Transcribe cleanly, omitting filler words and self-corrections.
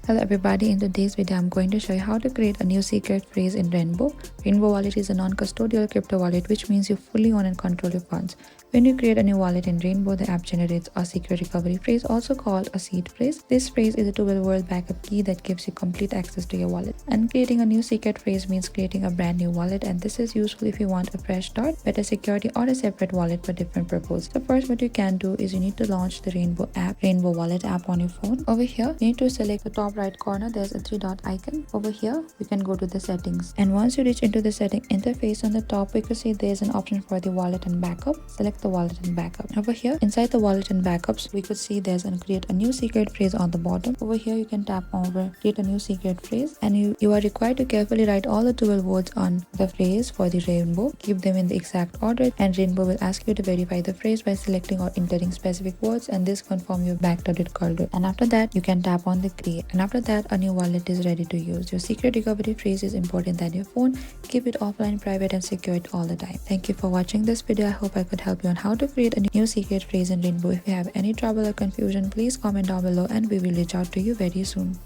Hello everybody, in today's video I'm going to show you how to create a new secret phrase in Rainbow. Rainbow Wallet is a non-custodial crypto wallet, which means you fully own and control your funds. When you create a new wallet in Rainbow, the app generates a secret recovery phrase, also called a seed phrase. This phrase is a two-way word backup key that gives you complete access to your wallet. And creating a new secret phrase means creating a brand new wallet, and this is useful if you want a fresh start, better security, or a separate wallet for different purposes. So first what you can do is you need to launch the Rainbow Wallet app on your phone. Over here, you need to select the top right corner. There's a three-dot icon. Over here, you can go to the settings. And once you reach into the setting interface on the top, we could see there's an option for the wallet and backup. Select the wallet and backup. Over here, inside the wallet and backups, we could see there's an create a new secret phrase on the bottom. Over here, you can tap over create a new secret phrase, and you are required to carefully write all the 12 words on the phrase for the Rainbow. Keep them in the exact order, and Rainbow will ask you to verify the phrase by selecting or entering specific words, and this confirm your backdated code. And after that, you can tap on the create, and after that a new wallet is ready to use. Your secret recovery phrase is important than your phone. Keep it offline, private, and secure it all the time. Thank you for watching this video. I hope I could help you on how to create a new secret phrase in Rainbow. If you have any trouble or confusion, please comment down below and we will reach out to you very soon.